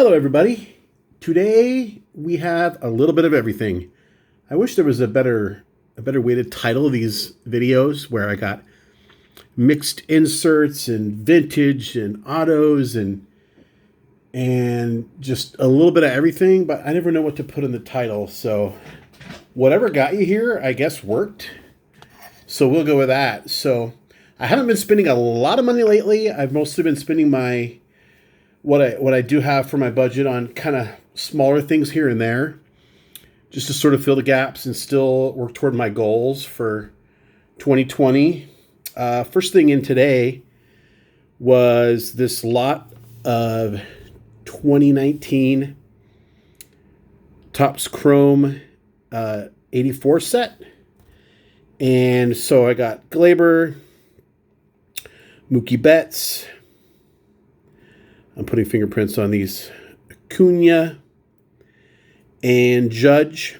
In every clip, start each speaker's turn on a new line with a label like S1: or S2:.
S1: Hello, everybody. Today we have a little bit of everything. I wish there was a better way to title these videos where I got mixed inserts and vintage and autos and just a little bit of everything, but I never know what to put in the title. So whatever got you here, I guess worked. So we'll go with that. So I haven't been spending a lot of money lately. I've mostly been spending my what I do have for my budget on kind of smaller things here and there, just to sort of fill the gaps and still work toward my goals for 2020. First thing in today was this lot of 2019 Topps Chrome 84 set. And so I got Glaber, Mookie Betts. I'm putting fingerprints on these. Acuna and Judge.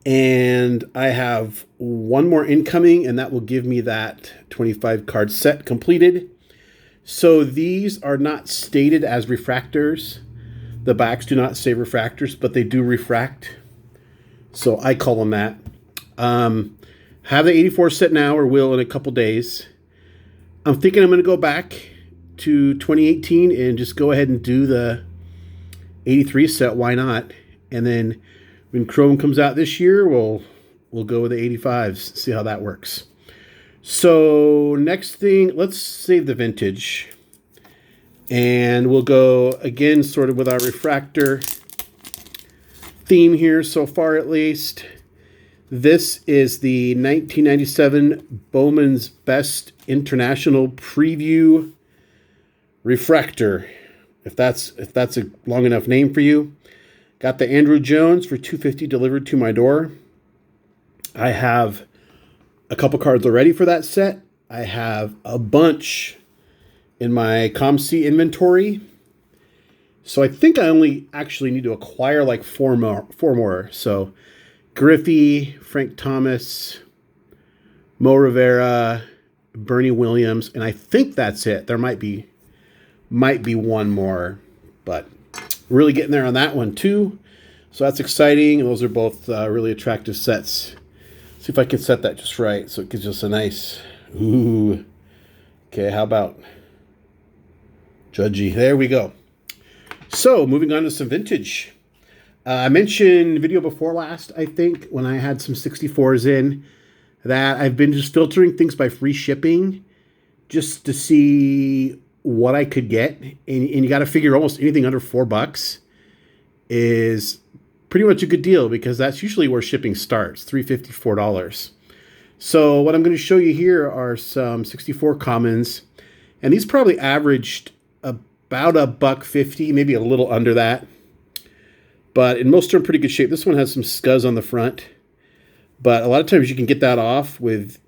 S1: And I have one more incoming, and that will give me that 25 card set completed. So these are not stated as refractors. The backs do not say refractors, but they do refract. So I call them that. Have the 84 set now, or will in a couple days. I'm thinking I'm going to go back to 2018 and just go ahead and do the 83 set. Why not? And then when Chrome comes out this year, we'll go with the 85s, see how that works. So next thing, let's save the vintage. And we'll go again sort of with our refractor theme here so far at least. This is the 1997 Bowman's Best International Preview Refractor, if that's a long enough name for you. Got the Andruw Jones for $250 delivered to my door. I have a couple cards already for that set. I have a bunch in my ComC inventory. So I think I only actually need to acquire like four more. So Griffey, Frank Thomas, Mo Rivera, Bernie Williams, and I think that's it. There might be one more, but really getting there on that one too. So that's exciting. Those are both really attractive sets. See if I can set that just right so it gives us a nice, ooh. Okay, how about Judgy? There we go. So moving on to some vintage. I mentioned video before last, I think, when I had some 64s in, that I've been just filtering things by free shipping just to see what I could get. And you got to figure almost anything under $4 is pretty much a good deal, because that's usually where shipping starts, $3.50, $4. So what I'm going to show you here are some 64 commons, and these probably averaged about $1.50, maybe a little under that. But in most are in pretty good shape. This one has some scuzz on the front, but a lot of times you can get that off with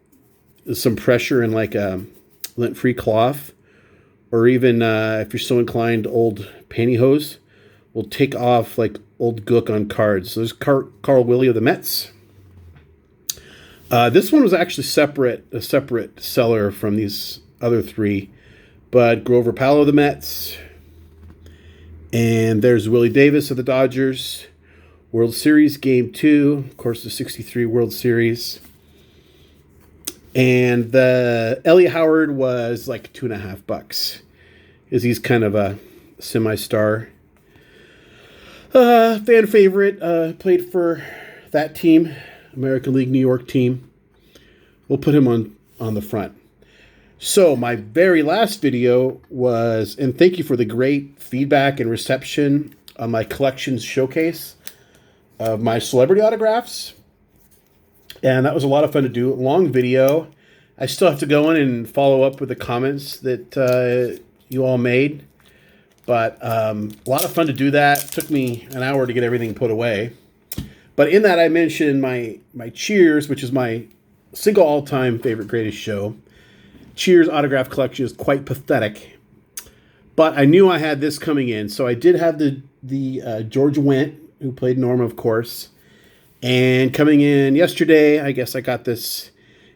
S1: some pressure and like a lint-free cloth, or even if you're so inclined, old pantyhose will take off like old gook on cards. So there's Carl Willie of the Mets. This one was actually a separate seller from these other three, but Grover Powell of the Mets. And there's Willie Davis of the Dodgers. World Series Game 2. Of course, the 63 World Series. And the Elliot Howard was like $2.50. Because he's kind of a semi-star. Fan favorite. Played for that team. American League New York team. We'll put him on the front. So my very last video was, and thank you for the great feedback and reception on my collections showcase of my celebrity autographs. And that was a lot of fun to do. Long video. I still have to go in and follow up with the comments that you all made. But a lot of fun to do that. It took me an hour to get everything put away. But in that I mentioned my Cheers, which is my single all-time favorite greatest show. Cheers autograph collection is quite pathetic, but I knew I had this coming in, so I did have the George Wendt, who played Norma, of course, and coming in yesterday, I guess I got this,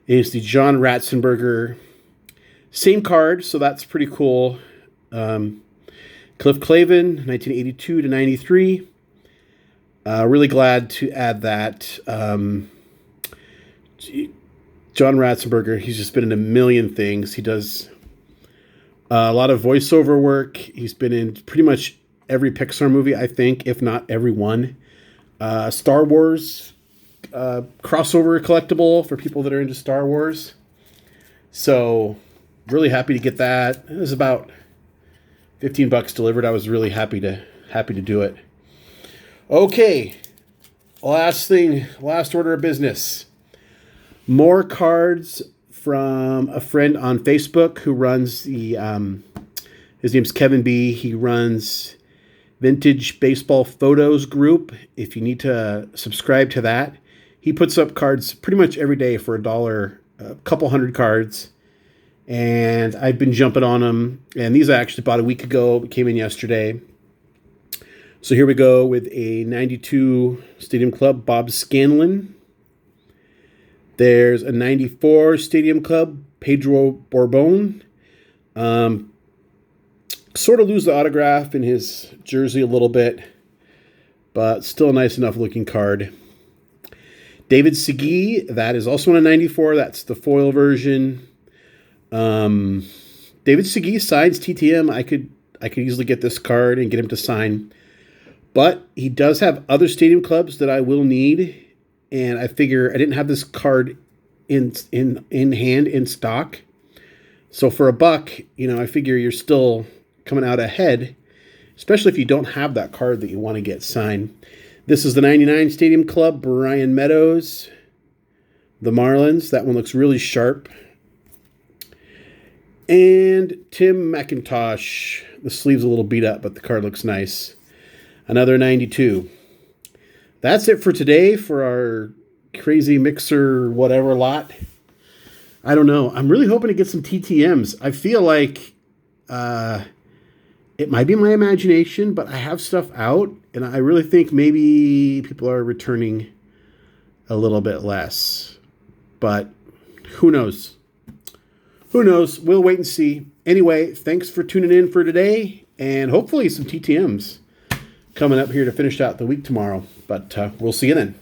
S1: is the John Ratzenberger, same card, so that's pretty cool. Cliff Clavin, 1982 to 93. Really glad to add that. John Ratzenberger, he's just been in a million things. He does a lot of voiceover work. He's been in pretty much every Pixar movie, I think, if not every one. Star Wars crossover collectible for people that are into Star Wars. So, really happy to get that. It was about $15 delivered. I was really happy to do it. Okay, last order of business. More cards from a friend on Facebook who runs the, his name's Kevin B. He runs Vintage Baseball Photos group. If you need to subscribe to that, he puts up cards pretty much every day for $1, a couple hundred cards. And I've been jumping on them. And these I actually bought a week ago, came in yesterday. So here we go with a 92 Stadium Club Bob Scanlon. There's a 94 Stadium Club Pedro Borbon. Sort of lose the autograph in his jersey a little bit, but still a nice enough looking card. David Segui, that is also on a 94. That's the foil version. David Segui signs TTM. I could easily get this card and get him to sign. But he does have other Stadium Clubs that I will need. And I figure I didn't have this card in hand, in stock. So for $1, I figure you're still coming out ahead, especially if you don't have that card that you want to get signed. This is the 99 Stadium Club, Brian Meadows, the Marlins. That one looks really sharp. And Tim McIntosh. The sleeve's a little beat up, but the card looks nice. Another 92. That's it for today for our crazy mixer whatever lot. I don't know. I'm really hoping to get some TTMs. I feel like it might be my imagination, but I have stuff out, and I really think maybe people are returning a little bit less. But who knows? Who knows? We'll wait and see. Anyway, thanks for tuning in for today, and hopefully some TTMs coming up here to finish out the week tomorrow. But we'll see you then.